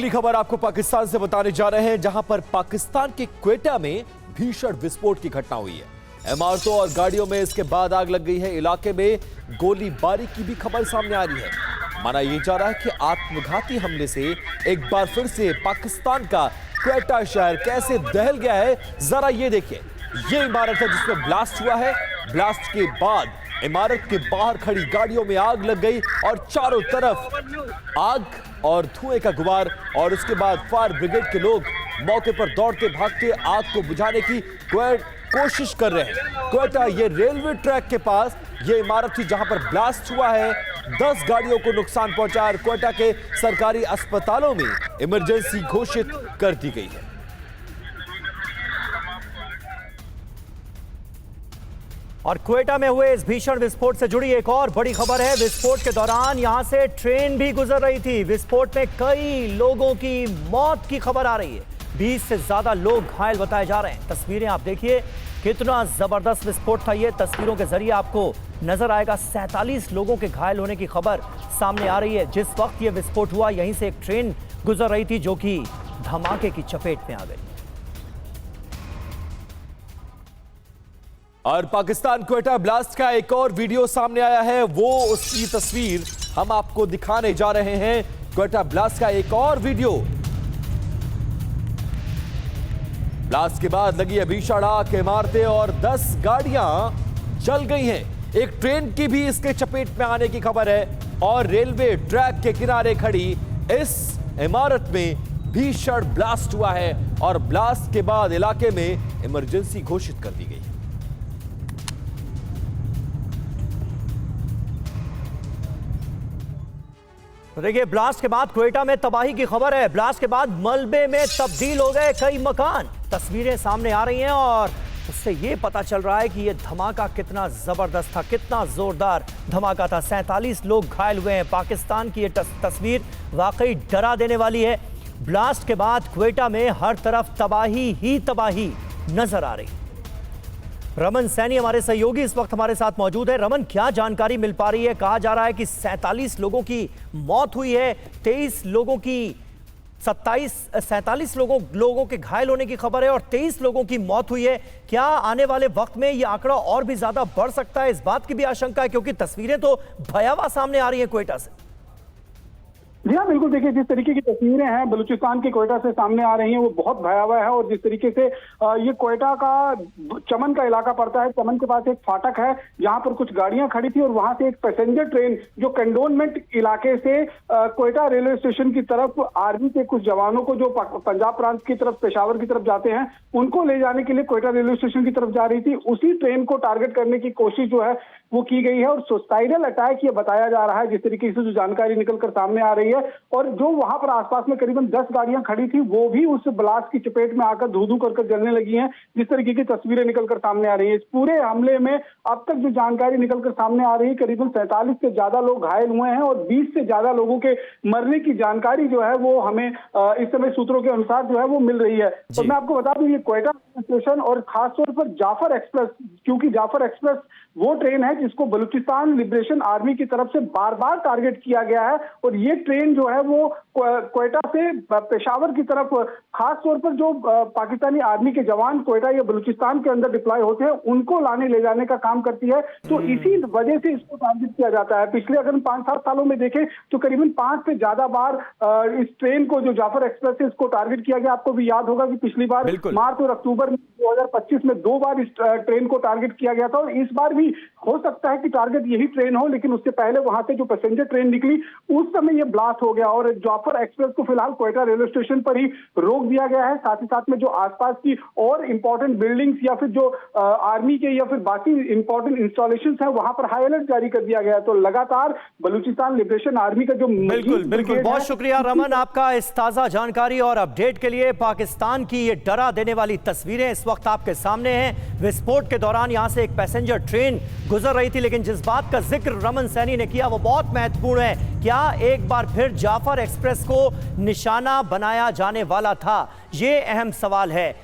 अगली खबर आपको पाकिस्तान से बताने जा रहे हैं, जहां पर पाकिस्तान के क्वेटा में भीषण विस्फोट की घटना हुई है। इमारतों और गाड़ियों में इसके बाद आग लग गई है। इलाके में गोलीबारी की भी खबर सामने आ रही है। माना यह जा रहा है कि आत्मघाती हमले से एक बार फिर से पाकिस्तान का क्वेटा शहर कैसे दहल गया है, जरा ये देखिए। ये इमारत है जिसमें ब्लास्ट हुआ है। ब्लास्ट के बाद इमारत के बाहर खड़ी गाड़ियों में आग लग गई और चारों तरफ आग और धुएं का गुबार। और उसके बाद फायर ब्रिगेड के लोग मौके पर दौड़ते भागते आग को बुझाने की कोशिश कर रहे हैं। क्वेटा ये रेलवे ट्रैक के पास ये इमारत थी जहां पर ब्लास्ट हुआ है। 10 गाड़ियों को नुकसान पहुंचा और क्वेटा के सरकारी अस्पतालों में इमरजेंसी घोषित कर दी गई है। और क्वेटा में हुए इस भीषण विस्फोट से जुड़ी एक और बड़ी खबर है। विस्फोट के दौरान यहां से ट्रेन भी गुजर रही थी। विस्फोट में कई लोगों की मौत की खबर आ रही है। 20 से ज्यादा लोग घायल बताए जा रहे हैं। तस्वीरें आप देखिए, कितना जबरदस्त विस्फोट था ये। तस्वीरों के जरिए आपको नजर आएगा। 47 लोगों के घायल होने की खबर सामने आ रही है। जिस वक्त ये विस्फोट हुआ, यहीं से एक ट्रेन गुजर रही थी जो कि धमाके की चपेट में आ गई। और पाकिस्तान क्वेटा ब्लास्ट का एक और वीडियो सामने आया है, वो उसकी तस्वीर हम आपको दिखाने जा रहे हैं। क्वेटा ब्लास्ट का एक और वीडियो। ब्लास्ट के बाद लगी है भीषण आग। इमारतें और 10 गाड़ियां जल गई हैं। एक ट्रेन की भी इसके चपेट में आने की खबर है। और रेलवे ट्रैक के किनारे खड़ी इस इमारत में भीषण ब्लास्ट हुआ है और ब्लास्ट के बाद इलाके में इमरजेंसी घोषित कर दी गई है। तो देखिए, ब्लास्ट के बाद क्वेटा में तबाही की खबर है। ब्लास्ट के बाद मलबे में तब्दील हो गए कई मकान। तस्वीरें सामने आ रही हैं और उससे यह पता चल रहा है कि यह धमाका कितना जबरदस्त था, कितना जोरदार धमाका था। 47 लोग घायल हुए हैं। पाकिस्तान की यह तस्वीर वाकई डरा देने वाली है। ब्लास्ट के बाद क्वेटा में हर तरफ तबाही ही तबाही नजर आ रही। रमन सैनी हमारे सहयोगी इस वक्त हमारे साथ मौजूद है। रमन, क्या जानकारी मिल पा रही है? कहा जा रहा है कि 47 लोगों की मौत हुई है, 23 लोगों की 47 लोगों के घायल होने की खबर है और 23 लोगों की मौत हुई है। क्या आने वाले वक्त में यह आंकड़ा और भी ज्यादा बढ़ सकता है? इस बात की भी आशंका है क्योंकि तस्वीरें तो भयावह सामने आ रही है क्वेटा से। जी हाँ, बिल्कुल। देखिए, जिस तरीके की तस्वीरें हैं बलूचिस्तान के क्वेटा से सामने आ रही हैं वो बहुत भयावह है। और जिस तरीके से ये क्वेटा का चमन का इलाका पड़ता है, चमन के पास एक फाटक है जहां पर कुछ गाड़ियां खड़ी थी और वहां से एक पैसेंजर ट्रेन जो कैंटोनमेंट इलाके से क्वेटा रेलवे स्टेशन की तरफ आर्मी के कुछ जवानों को जो पंजाब प्रांत की तरफ, पेशावर की तरफ जाते हैं, उनको ले जाने के लिए क्वेटा रेलवे स्टेशन की तरफ जा रही थी। उसी ट्रेन को टारगेट करने की कोशिश जो है वो की गई है और सुसाइडल अटैक ये बताया जा रहा है, जिस तरीके से जो जानकारी निकलकर सामने आ रही है। और जो वहां पर आसपास में करीबन 10 गाड़ियां खड़ी थी वो भी उस ब्लास्ट की चपेट में आकर धू-धू कर जलने लगी हैं, जिस तरीके की तस्वीरें निकलकर सामने आ रही है। इस पूरे हमले में अब तक जो जानकारी निकलकर सामने आ रही है, करीबन 47 से ज्यादा लोग घायल हुए हैं और 20 से ज्यादा लोगों के मरने की जानकारी जो है वो हमें इस समय सूत्रों के अनुसार जो है वो मिल रही है। तो मैं आपको बता दूं, ये क्वेटा स्टेशन और खासतौर पर जाफर एक्सप्रेस, क्योंकि जाफर एक्सप्रेस वो ट्रेन है जिसको बलूचिस्तान लिबरेशन आर्मी की तरफ से बार बार टारगेट किया गया है। और ये ट्रेन जो है वो क्वेटा से पेशावर की तरफ, खास तौर पर जो पाकिस्तानी आर्मी के जवान क्वेटा या बलूचिस्तान के अंदर डिप्लॉय होते हैं उनको लाने ले जाने का काम करती है। तो इसी वजह से इसको टारगेट किया जाता है। पिछले अगर 5-7 सालों में देखें तो करीबन 5 से ज्यादा बार इस ट्रेन को, जो जाफर एक्सप्रेस है, इसको टारगेट किया गया। आपको भी याद होगा कि पिछली बार मार्च और अक्टूबर 2025 में 2 बार इस ट्रेन को टारगेट किया गया था और इस बार भी हो सकता है कि टारगेट यही ट्रेन हो, लेकिन उससे पहले वहां से जो पैसेंजर ट्रेन निकली उस समय ये ब्लास्ट हो गया। और जाफर एक्सप्रेस को फिलहाल क्वेटा रेलवे स्टेशन पर ही रोक दिया गया है। साथ ही साथ में जो आसपास की और इंपॉर्टेंट बिल्डिंग्स या फिर जो आर्मी के या फिर बाकी इंपॉर्टेंट इंस्टॉलेशन है वहां पर हाई अलर्ट जारी कर दिया गया है। तो लगातार बलूचिस्तान लिबरेशन आर्मी का जो बिल्कुल बहुत शुक्रिया रमन आपका इस ताजा जानकारी और अपडेट के लिए। पाकिस्तान की ये डरा देने वाली तस्वीरें इस वक्त आपके सामने हैं। विस्फोट के दौरान यहां से एक पैसेंजर ट्रेन गुजर रही थी, लेकिन जिस बात का जिक्र रमन सैनी ने किया वो बहुत महत्वपूर्ण है। क्या एक बार फिर जाफर एक्सप्रेस को निशाना बनाया जाने वाला था? ये अहम सवाल है।